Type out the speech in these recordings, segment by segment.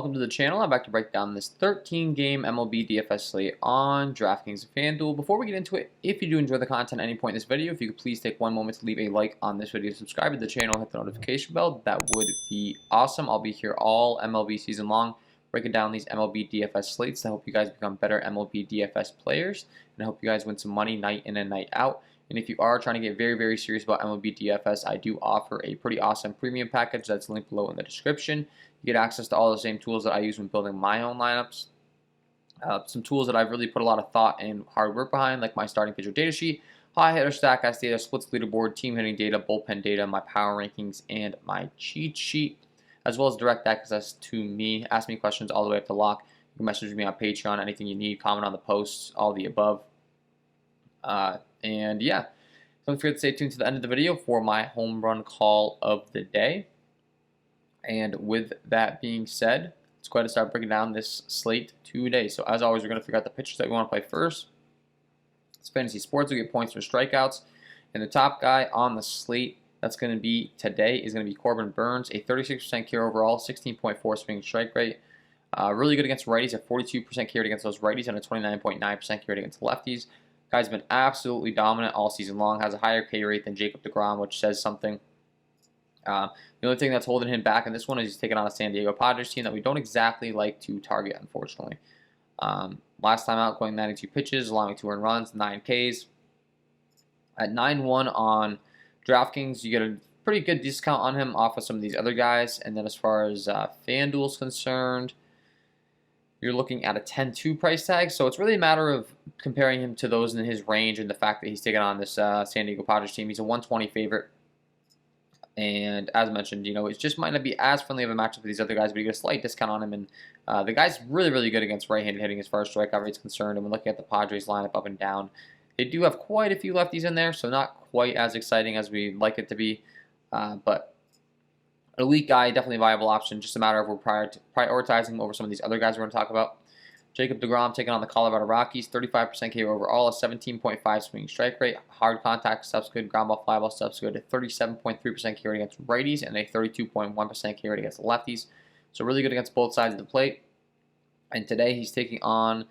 welcome to the channel. I'm back to break down this 13-game MLB DFS slate on DraftKings and FanDuel. Before we get into it, if you do enjoy the content at any point in this video, if you could please take one moment to leave a like on this video, subscribe to the channel, hit the notification bell, that would be awesome. I'll be here all MLB season long, breaking down these MLB DFS slates to help you guys become better MLB DFS players and help you guys win some money night in and night out. And if you are trying to get very, very serious about MLB DFS, I do offer a pretty awesome premium package that's linked below in the description. You get access to all the same tools that I use when building my own lineups. Some tools that I've really put a lot of thought and hard work behind, like my starting pitcher data sheet, high hitter stack data, splits leaderboard, team hitting data, bullpen data, my power rankings, and my cheat sheet, as well as direct access to me. Ask me questions all the way up to lock. You can message me on Patreon, anything you need, comment on the posts, all the above. And yeah, don't forget to stay tuned to the end of the video for my home run call of the day. And with that being said, let's go ahead and start breaking down this slate today. So as always, we're going to figure out the pitchers that we want to play first. It's fantasy sports. We get points for strikeouts. And the top guy on the slate that's going to be today is going to be Corbin Burns, a 36% K overall, 16.4 swing strike rate. Really good against righties, a 42% K rate against those righties, and a 29.9% K rate against lefties. Guy's been absolutely dominant all season long, has a higher K rate than Jacob deGrom, which says something. The only thing that's holding him back in this one is he's taking on a San Diego Padres team that we don't exactly like to target, unfortunately. Last time out, going 92 pitches, allowing 2 earned runs, 9 Ks. At 9-1 on DraftKings, you get a pretty good discount on him off of some of these other guys. And then as far as FanDuel is concerned, you're looking at a 10-2 price tag. So it's really a matter of comparing him to those in his range and the fact that he's taking on this San Diego Padres team. He's a 120 favorite. And as mentioned, you know, it just might not be as friendly of a matchup with these other guys, but you get a slight discount on him. And the guy's really, really good against right-handed hitting as far as strikeout rate is concerned. And when looking at the Padres lineup up and down, they do have quite a few lefties in there, so not quite as exciting as we'd like it to be. But an elite guy, definitely a viable option. Just a matter of we're prioritizing over some of these other guys we're going to talk about. Jacob deGrom taking on the Colorado Rockies, 35% K overall, a 17.5 swing strike rate, hard contact stuff's good, ground ball, fly ball stuff's good, a 37.3% K rate against righties, and a 32.1% K rate against lefties. So really good against both sides of the plate. And today he's taking on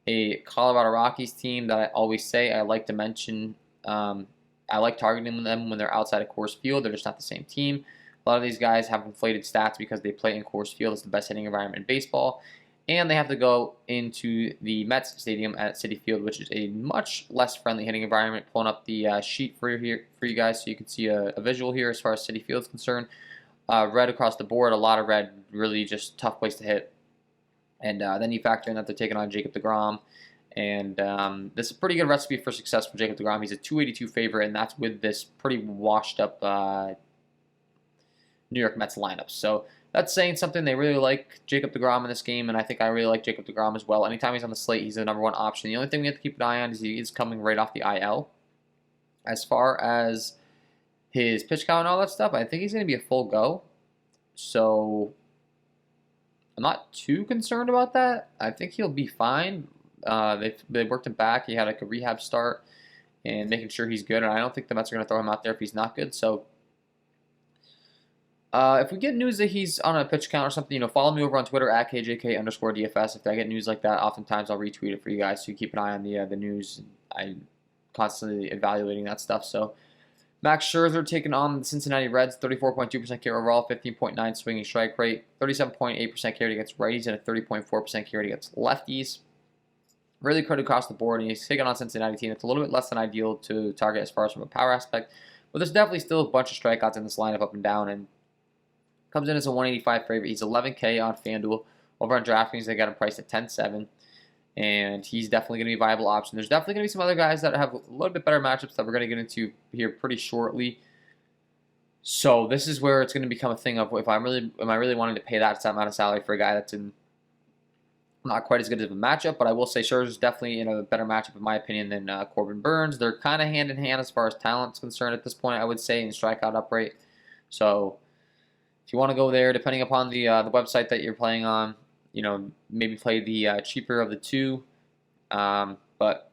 a Colorado Rockies team that I always say I like to mention. I like targeting them when they're outside of Coors Field. They're just not the same team. A lot of these guys have inflated stats because they play in Coors Field. It's the best hitting environment in baseball. And they have to go into the Mets Stadium at Citi Field, which is a much less friendly hitting environment. Pulling up the sheet for you guys so you can see a visual here as far as Citi Field is concerned. Red across the board, a lot of red, really just tough place to hit. And then you factor in that they're taking on Jacob deGrom. And this is a pretty good recipe for success for Jacob deGrom. He's a 282 favorite, and that's with this pretty washed up New York Mets lineup. So that's saying something. They really like Jacob deGrom in this game, and I think I really like Jacob deGrom as well. Anytime he's on the slate, he's the #1 option. The only thing we have to keep an eye on is he is coming right off the IL. As far as his pitch count and all that stuff, I think he's going to be a full go. So I'm not too concerned about that. I think he'll be fine. They worked him back. He had like a rehab start and making sure he's good, and I don't think the Mets are going to throw him out there if he's not good. So if we get news that he's on a pitch count or something, you know, follow me over on Twitter at KJK_DFS. If I get news like that, oftentimes I'll retweet it for you guys, so you keep an eye on the news. I'm constantly evaluating that stuff. So Max Scherzer taking on the Cincinnati Reds, 34.2% K overall, 15.9 swinging strike rate, 37.8% K rate against righties, and a 30.4% K rate against lefties. Really good across the board, and he's taking on Cincinnati team. It's a little bit less than ideal to target as far as from a power aspect, but there's definitely still a bunch of strikeouts in this lineup up and down, and comes in as a 185 favorite. He's 11K on FanDuel. Over on DraftKings, they got him priced at 10-7. And he's definitely going to be a viable option. There's definitely going to be some other guys that have a little bit better matchups that we're going to get into here pretty shortly. So this is where it's going to become a thing of if am I really wanting to pay that amount of salary for a guy that's in not quite as good of a matchup. But I will say Scherzer's definitely in a better matchup in my opinion than Corbin Burns. They're kind of hand in hand as far as talent's concerned at this point, I would say, in strikeout uprate. So if you want to go there, depending upon the website that you're playing on, you know, maybe play the cheaper of the two. But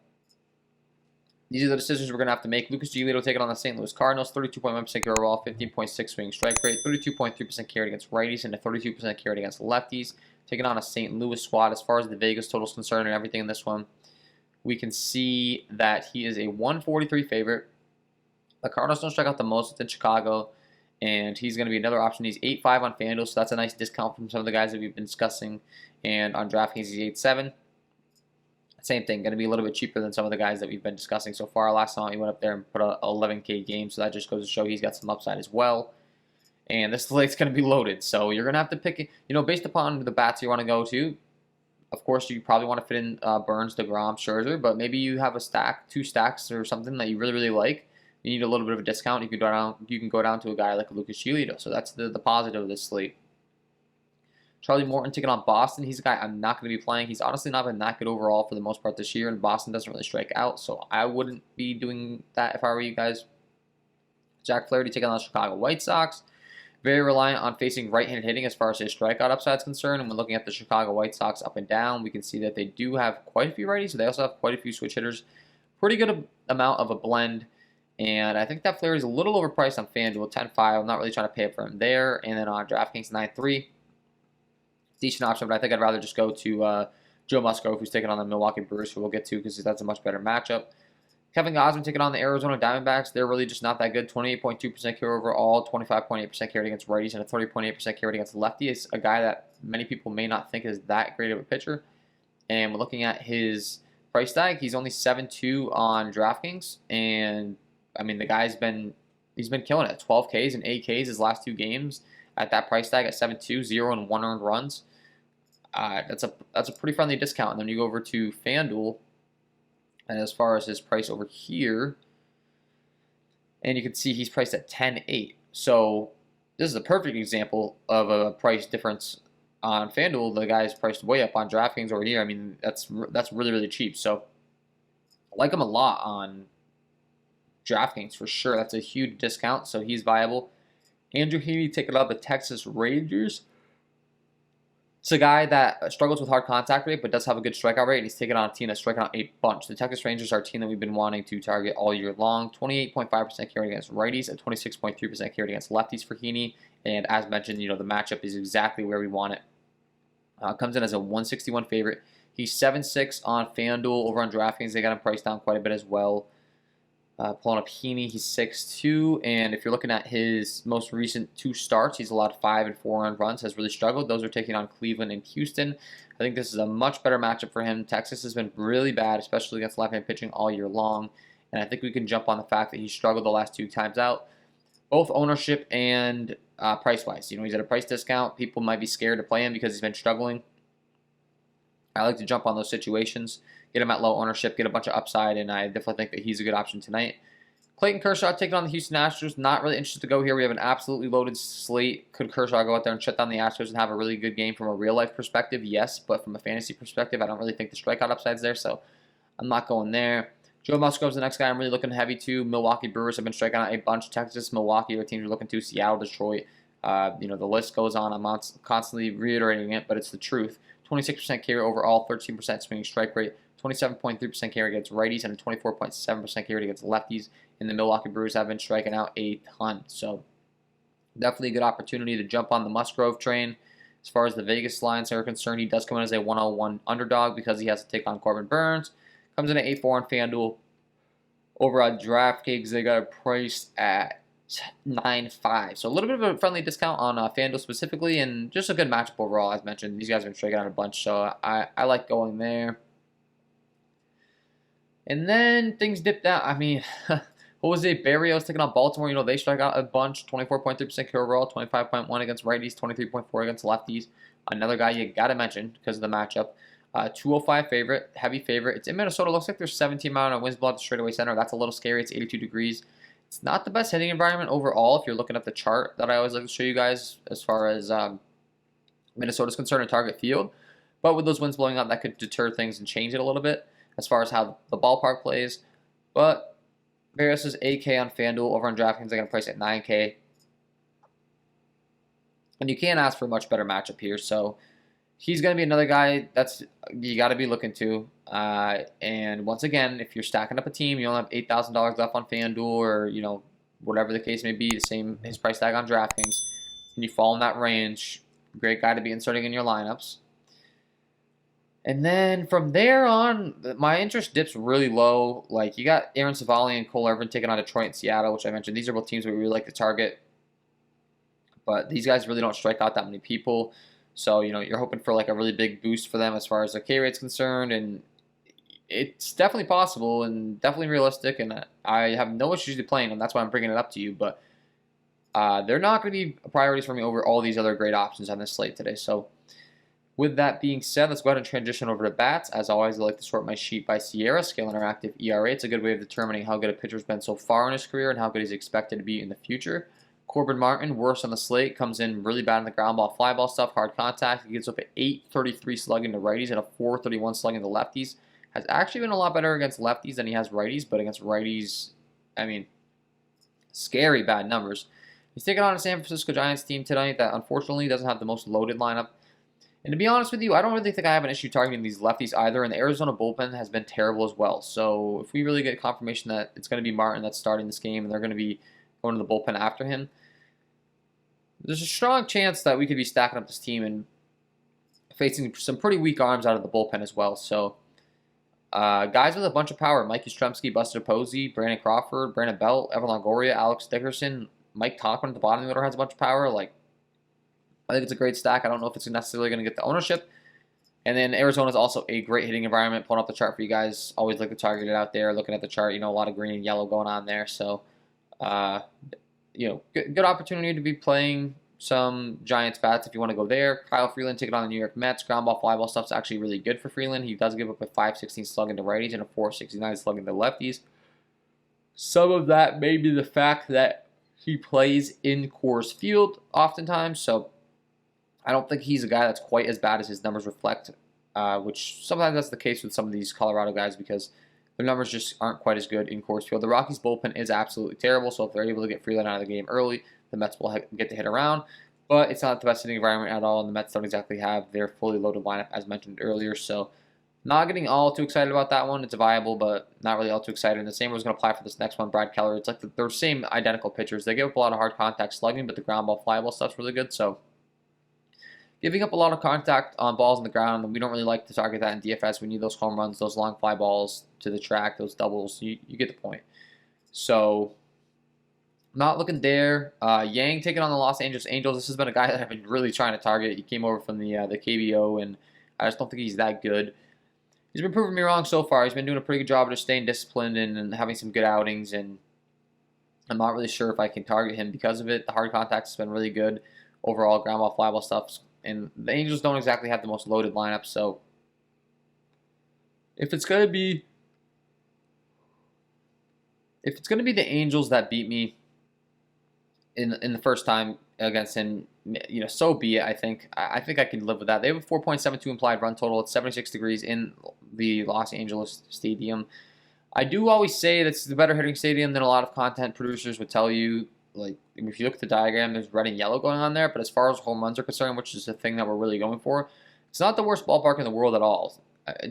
these are the decisions we're going to have to make. Lucas Giolito taking on the St. Louis Cardinals, 32.1% K overall, 15.6 swing strike rate, 32.3% K rate against righties, and a 32% K rate against lefties. taking on a St. Louis squad. As far as the Vegas total is concerned and everything in this one, we can see that he is a 143 favorite. The Cardinals don't strike out the most within Chicago, and he's going to be another option. He's 8.5 on FanDuel, so that's a nice discount from some of the guys that we've been discussing. And on DraftKings, he's 8.7. Same thing, going to be a little bit cheaper than some of the guys that we've been discussing so far. Last time he went up there and put a 11K game, so that just goes to show he's got some upside as well. And this slate's going to be loaded, so you're going to have to pick, based upon the bats you want to go to. Of course, you probably want to fit in Burns, DeGrom, Scherzer, but maybe you have a stack, 2 stacks or something that you really, really like. You need a little bit of a discount. You can go down to a guy like Lucas Giolito. So that's the positive of this slate. Charlie Morton taking on Boston. He's a guy I'm not going to be playing. He's honestly not been that good overall for the most part this year, and Boston doesn't really strike out, so I wouldn't be doing that if I were you guys. Jack Flaherty taking on the Chicago White Sox. Very reliant on facing right-handed hitting as far as his strikeout upside is concerned. And when looking at the Chicago White Sox up and down, we can see that they do have quite a few righties, so they also have quite a few switch hitters. Pretty good amount of a blend. And I think that Flaherty is a little overpriced on FanDuel, 10.5. I'm not really trying to pay up for him there. And then on DraftKings, 9.3. Decent option, but I think I'd rather just go to Joe Musgrove, who's taking on the Milwaukee Brewers, who we'll get to because that's a much better matchup. Kevin Gausman taking on the Arizona Diamondbacks. They're really just not that good. 28.2% carry overall, 25.8% carry against righties, and a 30.8% carry against lefties. A guy that many people may not think is that great of a pitcher. And we're looking at his price tag. He's only 7.2 on DraftKings, and I mean, the guy's been killing it. 12 Ks and 8 Ks his last 2 games at that price tag at 7.2, 0 and 1 earned runs. That's a pretty friendly discount. And then you go over to FanDuel, and as far as his price over here, and you can see he's priced at 10.8. So this is a perfect example of a price difference on FanDuel. The guy's priced way up on DraftKings over here. I mean, that's really, really cheap. So I like him a lot on DraftKings for sure. That's a huge discount, so he's viable. Andrew Heaney taking up the Texas Rangers. It's a guy that struggles with hard contact rate, but does have a good strikeout rate, and he's taking on a team that's striking out a bunch. The Texas Rangers are a team that we've been wanting to target all year long. 28.5% carry against righties and 26.3% carry against lefties for Heaney. And as mentioned, the matchup is exactly where we want it. Comes in as a 161 favorite. He's 7.6 on FanDuel. Over on DraftKings, they got him priced down quite a bit as well. Pulling up Heaney, he's 6.2, and if you're looking at his most recent 2 starts, he's allowed 5 and 4 earned runs, has really struggled. Those are taking on Cleveland and Houston. I think this is a much better matchup for him. Texas has been really bad, especially against left-hand pitching all year long, and I think we can jump on the fact that he struggled the last 2 times out, both ownership and price-wise. He's at a price discount. People might be scared to play him because he's been struggling. I like to jump on those situations, get him at low ownership, get a bunch of upside, and I definitely think that he's a good option tonight. Clayton Kershaw taking on the Houston Astros. Not really interested to go here. We have an absolutely loaded slate. Could Kershaw go out there and shut down the Astros and have a really good game from a real-life perspective? Yes, but from a fantasy perspective, I don't really think the strikeout upside's there, so I'm not going there. Joe Musgrove's the next guy I'm really looking heavy to. Milwaukee Brewers have been striking out a bunch. Texas, Milwaukee are teams we're looking to. Seattle, Detroit. The list goes on. I'm constantly reiterating it, but it's the truth. 26% carry overall, 13% swinging strike rate, 27.3% carry against righties, and a 24.7% carry against lefties. And the Milwaukee Brewers have been striking out a ton. So definitely a good opportunity to jump on the Musgrove train. As far as the Vegas lines are concerned, he does come in as a 101 underdog because he has to take on Corbin Burns. Comes in at 8.4 on FanDuel. Over on DraftKings, they got it priced at 9.5. So a little bit of a friendly discount on FanDuel specifically, and just a good matchup overall, as mentioned. These guys have been striking out a bunch, so I like going there. And then things dipped out. I mean, Jose Barrios taking on Baltimore. They strike out a bunch. 24.3% carry overall, 25.1 against righties, 23.4 against lefties. Another guy you got to mention because of the matchup. 205 favorite, heavy favorite. It's in Minnesota. Looks like there's 17 mile an hour winds blow at the straightaway center. That's a little scary. It's 82 degrees. It's not the best hitting environment overall if you're looking at the chart that I always like to show you guys as far as Minnesota's concerned in target field. But with those winds blowing out, that could deter things and change it a little bit as far as how the ballpark plays. But Barrios is 8K on FanDuel. Over on DraftKings, they're going to price at 9K. And you can't ask for a much better matchup here. So he's going to be another guy that's you got to be looking to. And once again, if you're stacking up a team, you only have $8,000 left on FanDuel, or whatever the case may be, the same his price tag on DraftKings, and you fall in that range, great guy to be inserting in your lineups. And then from there on, my interest dips really low. Like, you got Aaron Savali and Cole Irvin taking on Detroit and Seattle, which I mentioned. These are both teams we really like to target, but these guys really don't strike out that many people. So, you're hoping for like a really big boost for them as far as the K rate's concerned, and it's definitely possible and definitely realistic, and I have no issues playing them. That's why I'm bringing it up to you, but they're not going to be priorities for me over all these other great options on this slate today. So with that being said, let's go ahead and transition over to bats. As always, I like to sort my sheet by Sierra, scale interactive ERA. It's a good way of determining how good a pitcher's been so far in his career and how good he's expected to be in the future. Corbin Martin, worse on the slate, comes in really bad in the ground ball, fly ball stuff, hard contact. He gets up at 833 slugging to righties and a 431 slugging to lefties. Has actually been a lot better against lefties than he has righties, but against righties, I mean, scary bad numbers. He's taking on a San Francisco Giants team tonight that unfortunately doesn't have the most loaded lineup. And to be honest with you, I don't really think I have an issue targeting these lefties either, and the Arizona bullpen has been terrible as well. So if we really get confirmation that it's going to be Martin that's starting this game and they're going to be going to the bullpen after him, there's a strong chance that we could be stacking up this team and facing some pretty weak arms out of the bullpen as well. So guys with a bunch of power: Mike Yastrzemski, Buster Posey, Brandon Crawford, Brandon Belt, Evan Longoria, Alex Dickerson, Mike Tauchman at the bottom of the order has a bunch of power. Like, I think it's a great stack. I don't know if it's necessarily going to get the ownership. And then Arizona is also a great hitting environment. Pulling up the chart for you guys. Always like to target it out there. Looking at the chart, a lot of green and yellow going on there. So, good opportunity to be playing some Giants bats if you want to go there. Kyle Freeland taking on the New York Mets. Ground ball, fly ball stuff's actually really good for Freeland. He does give up a 516 slug into righties and a 469 slug into lefties. Some of that may be the fact that he plays in Coors Field oftentimes, so I don't think he's a guy that's quite as bad as his numbers reflect, which sometimes that's the case with some of these Colorado guys because their numbers just aren't quite as good in Coors Field. The Rockies' bullpen is absolutely terrible, so if they're able to get Freeland out of the game early, the Mets will get to hit around, but it's not the best hitting environment at all, and the Mets don't exactly have their fully loaded lineup as mentioned earlier, so not getting all too excited about that one. It's viable, but not really all too excited. And the same was going to apply for this next one, Brad Keller. It's like they're same identical pitchers. They give up a lot of hard contact slugging, but the ground ball, fly ball stuff's really good, so giving up a lot of contact on balls on the ground, and we don't really like to target that in DFS. We need those home runs, those long fly balls to the track, those doubles. You get the point. So, not looking there. Yang taking on the Los Angeles Angels. This has been a guy that I've been really trying to target. He came over from the KBO, and I just don't think he's that good. He's been proving me wrong so far. He's been doing a pretty good job of just staying disciplined and having some good outings, and I'm not really sure if I can target him because of it. The hard contact has been really good. Overall, ground ball, fly ball stuff. And the Angels don't exactly have the most loaded lineup, so if it's going to be the Angels that beat me in the first time against him, so be it. I think I can live with that. They have a 4.72 implied run total. It's 76 degrees in the Los Angeles Stadium. I do always say that's the better hitting stadium than a lot of content producers would tell you. Like, if you look at the diagram, there's red and yellow going on there, but as far as home runs are concerned, which is the thing that we're really going for, it's not the worst ballpark in the world at all.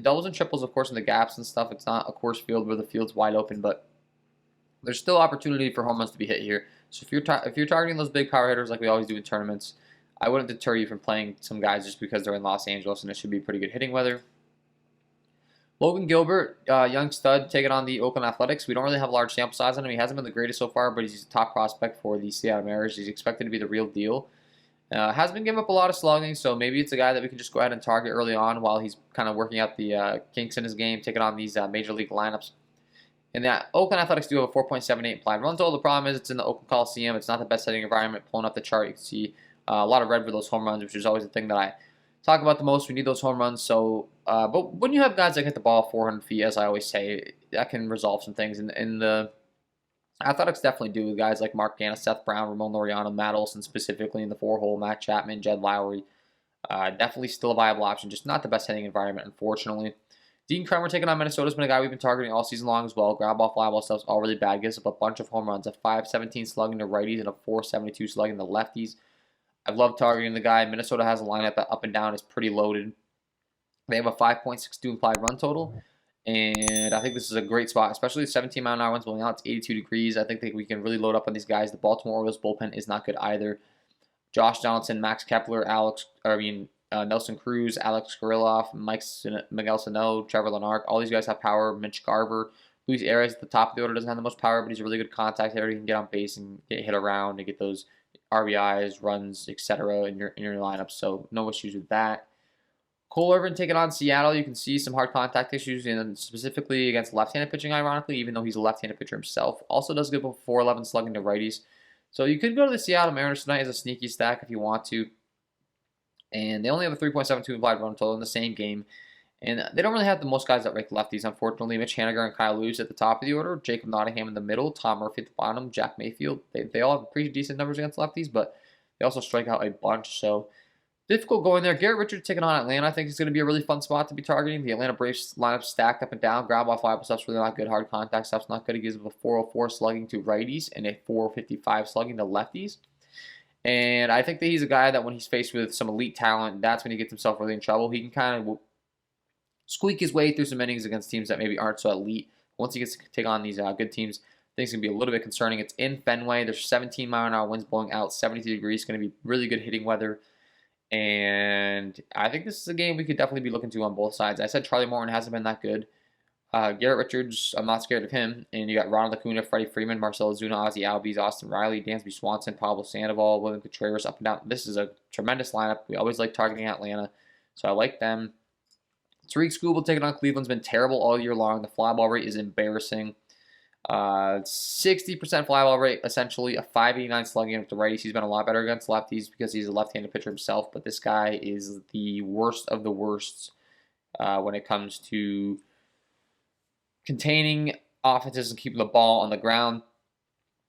Doubles and triples, of course, in the gaps and stuff. It's not a course field where the field's wide open, but there's still opportunity for home runs to be hit here. So if you're targeting those big power hitters like we always do in tournaments, I wouldn't deter you from playing some guys just because they're in Los Angeles and it should be pretty good hitting weather. Logan Gilbert, young stud, taking on the Oakland Athletics. We don't really have a large sample size on him. He hasn't been the greatest so far, but he's a top prospect for the Seattle Mariners. He's expected to be the real deal. Has been giving up a lot of slugging, so maybe it's a guy that we can just go ahead and target early on while he's kind of working out the kinks in his game, taking on these major league lineups. And the Oakland Athletics do have a 4.78 implied run total. The problem is it's in the Oakland Coliseum. It's not the best hitting environment. Pulling up the chart, you can see a lot of red for those home runs, which is always the thing that I talk about the most. We need those home runs. So, but when you have guys that hit the ball 400 feet, as I always say, that can resolve some things. And the Athletics definitely do with guys like Mark Canha, Seth Brown, Ramon Laureano, Matt Olson specifically in the 4-hole, Matt Chapman, Jed Lowry. Definitely still a viable option, just not the best hitting environment, unfortunately. Dean Kremer taking on Minnesota's been a guy we've been targeting all season long as well. Ground ball, fly ball stuff's all really bad. Gives up a bunch of home runs, a 517 slugging to righties and a 472 slugging to lefties. I've loved targeting the guy. Minnesota has a lineup that up and down is pretty loaded. They have a 5.62 implied run total, and I think this is a great spot, especially 17-mile-an-hour winds blowing out. It's 82 degrees. I think that we can really load up on these guys. The Baltimore Orioles bullpen is not good either. Josh Donaldson, Max Kepler, Nelson Cruz, Alex Kirilloff, Miguel Sano, Trevor Lenark. All these guys have power. Mitch Garver. Luis Arias at the top of the order doesn't have the most power, but he's a really good contact hitter. He can get on base and get hit around and get those RBIs, runs, etc. in your lineup. So no issues with that. Cole Irvin taking on Seattle. You can see some hard contact issues, and specifically against left-handed pitching, ironically, even though he's a left-handed pitcher himself. Also does good with 411 slugging to righties. So you could go to the Seattle Mariners tonight as a sneaky stack if you want to. And they only have a 3.72 implied run total in the same game. And they don't really have the most guys that rank lefties, unfortunately. Mitch Haniger and Kyle Lewis at the top of the order. Jacob Nottingham in the middle. Tom Murphy at the bottom. Jack Mayfield. They all have pretty decent numbers against lefties, but they also strike out a bunch. So difficult going there. Garrett Richards taking on Atlanta. I think it's going to be a really fun spot to be targeting. The Atlanta Braves lineup stacked up and down. Ground ball fly stuff's really not good. Hard contact stuff's not good. He gives them a 404 slugging to righties and a 455 slugging to lefties. And I think that he's a guy that when he's faced with some elite talent, that's when he gets himself really in trouble. He can kind of squeak his way through some innings against teams that maybe aren't so elite. Once he gets to take on these good teams, things can be a little bit concerning. It's in Fenway. There's 17-mile-an-hour winds blowing out, 73 degrees. It's going to be really good hitting weather. And I think this is a game we could definitely be looking to on both sides. I said Charlie Morton hasn't been that good. Garrett Richards, I'm not scared of him. And you got Ronald Acuna, Freddie Freeman, Marcell Ozuna, Ozzie Albies, Austin Riley, Dansby Swanson, Pablo Sandoval, William Contreras, up and down. This is a tremendous lineup. We always like targeting Atlanta, so I like them. Tariq Skubal taking on Cleveland's been terrible all year long. The fly ball rate is embarrassing. 60% fly ball rate, essentially a 589 slugging with the righties. He's been a lot better against lefties because he's a left-handed pitcher himself, but this guy is the worst of the worst when it comes to containing offenses and keeping the ball on the ground.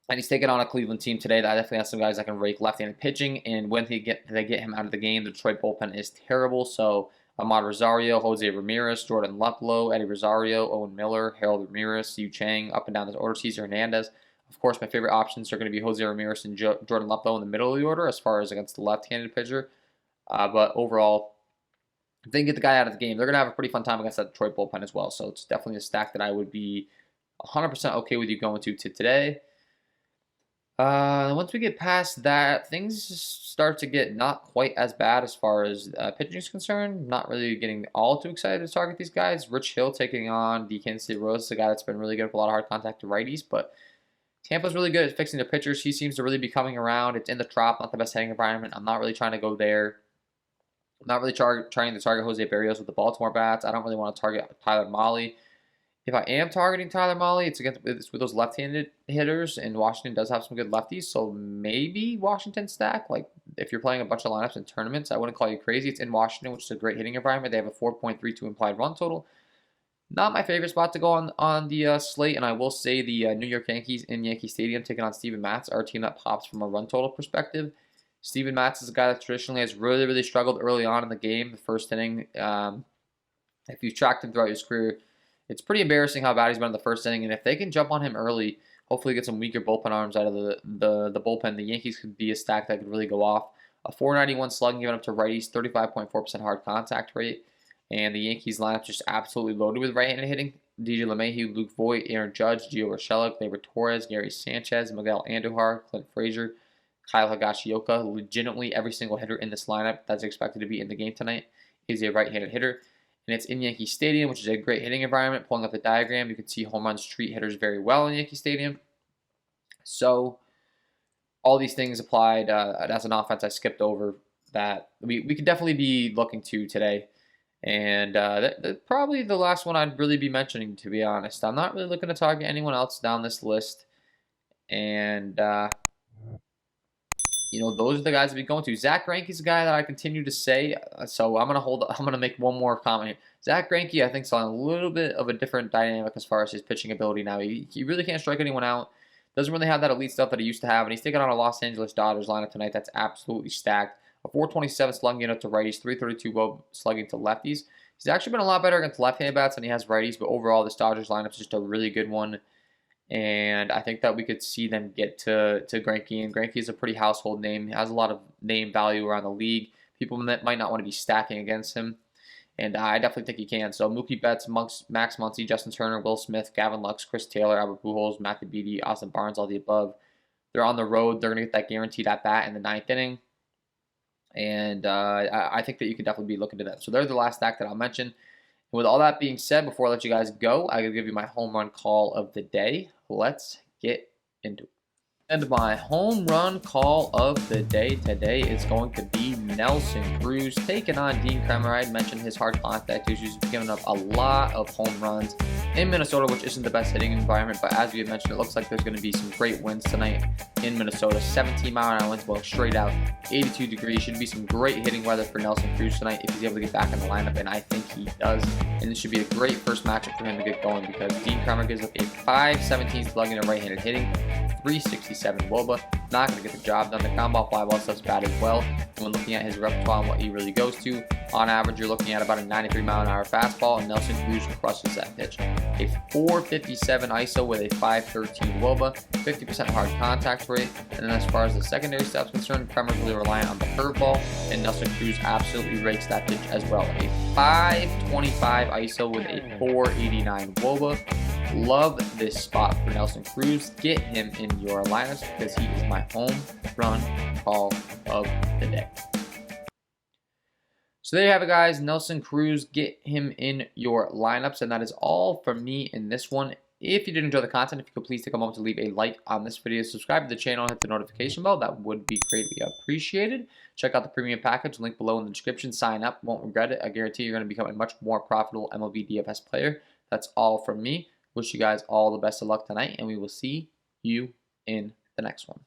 And he's taking on a Cleveland team today that definitely has some guys that can rake left-handed pitching, and when they get him out of the game, the Detroit bullpen is terrible. So Ahmad Rosario, Jose Ramirez, Jordan Luplow, Eddie Rosario, Owen Miller, Harold Ramirez, Yu Chang, up and down this order, Cesar Hernandez. Of course, my favorite options are going to be Jose Ramirez and Jordan Luplow in the middle of the order as far as against the left-handed pitcher. But overall, if they can get the guy out of the game, they're going to have a pretty fun time against that Detroit bullpen as well. So it's definitely a stack that I would be 100% okay with you going to today. Once we get past that, things start to get not quite as bad as far as pitching is concerned. Not really getting all too excited to target these guys. Rich Hill taking on the Kansas City Royals, a guy that's been really good with a lot of hard contact to righties, but Tampa's really good at fixing their pitchers. He seems to really be coming around. It's in the Trop, not the best hitting environment. I'm not really trying to go there. I'm not really trying to target Jose Barrios with the Baltimore bats. I don't really want to target Tyler Mahle. If I am targeting Tyler Mahle, it's with those left-handed hitters, and Washington does have some good lefties, so maybe Washington stack. Like, if you're playing a bunch of lineups in tournaments, I wouldn't call you crazy. It's in Washington, which is a great hitting environment. They have a 4.32 implied run total. Not my favorite spot to go on the slate, and I will say the New York Yankees in Yankee Stadium taking on Steven Matz are a team that pops from a run total perspective. Steven Matz is a guy that traditionally has really, really struggled early on in the game, the first inning. If you've tracked him throughout his career, it's pretty embarrassing how bad he's been in the first inning, and if they can jump on him early, hopefully get some weaker bullpen arms out of the bullpen, the Yankees could be a stack that could really go off. A 491 slugging given up to righties, 35.4% hard contact rate, and the Yankees lineup just absolutely loaded with right-handed hitting. DJ LeMahieu, Luke Voigt, Aaron Judge, Gio Urshela, Gleyber Torres, Gary Sanchez, Miguel Andujar, Clint Frazier, Kyle Higashioka. Legitimately every single hitter in this lineup that's expected to be in the game tonight is a right-handed hitter. And it's in Yankee Stadium, which is a great hitting environment. Pulling up the diagram, you can see home runs treat hitters very well in Yankee Stadium. So all these things applied as an offense I skipped over that we could definitely be looking to today. And that's probably the last one I'd really be mentioning, to be honest. I'm not really looking to target anyone else down this list. And those are the guys to be going to. Zach Greinke's a guy that I continue to say, so I'm gonna make one more comment here. Zach Greinke, I think, is on a little bit of a different dynamic as far as his pitching ability now. He really can't strike anyone out. Doesn't really have that elite stuff that he used to have, and he's taking on a Los Angeles Dodgers lineup tonight that's absolutely stacked. A 427 slugging unit to righties, 332 slugging to lefties. He's actually been a lot better against left-handed bats than he has righties, but overall, this Dodgers lineup is just a really good one. And I think that we could see them get to Greinke. And Greinke is a pretty household name. He has a lot of name value around the league. People that might not want to be stacking against him. And I definitely think he can. So Mookie Betts, Max Muncy, Justin Turner, Will Smith, Gavin Lux, Chris Taylor, Albert Pujols, Matthew Beatty, Austin Barnes, all the above. They're on the road. They're going to get that guaranteed at bat in the ninth inning. And I think that you can definitely be looking to them. So they're the last stack that I'll mention. And with all that being said, before I let you guys go, I'm going to give you my home run call of the day. Let's get into it. And my home run call of the day today is going to be Nelson Cruz taking on Dean Kremer. I had mentioned his hard contact issues. He's given up a lot of home runs in Minnesota, which isn't the best hitting environment. But as we had mentioned, it looks like there's going to be some great winds tonight in Minnesota. 17-mile-an-hour winds blowing straight out, 82 degrees. Should be some great hitting weather for Nelson Cruz tonight if he's able to get back in the lineup, and I think he does. And this should be a great first matchup for him to get going because Dean Kremer gives up a 5.17 slugging and right-handed hitting, 367 WOBA. Not going to get the job done. The ground ball, fly ball stuff's bad as well. And when looking at his repertoire and what he really goes to, on average, you're looking at about a 93-mile-an-hour fastball, and Nelson Cruz crushes that pitch. A 457 ISO with a 513 WOBA, 50% hard contact rate. And then as far as the secondary stuff's concerned, Kremer's really reliant on the curveball, and Nelson Cruz absolutely rakes that pitch as well. A 525 ISO with a 489 WOBA. Love this spot for Nelson Cruz. Get him in your lineups because he is my home run call of the day. So there you have it, guys. Nelson Cruz, get him in your lineups. And that is all from me in this one. If you did enjoy the content, if you could please take a moment to leave a like on this video, subscribe to the channel, hit the notification bell. That would be greatly appreciated. Check out the premium package, link below in the description. Sign up, won't regret it. I guarantee you're going to become a much more profitable MLB DFS player. That's all from me. Wish you guys all the best of luck tonight, and we will see you in the next one.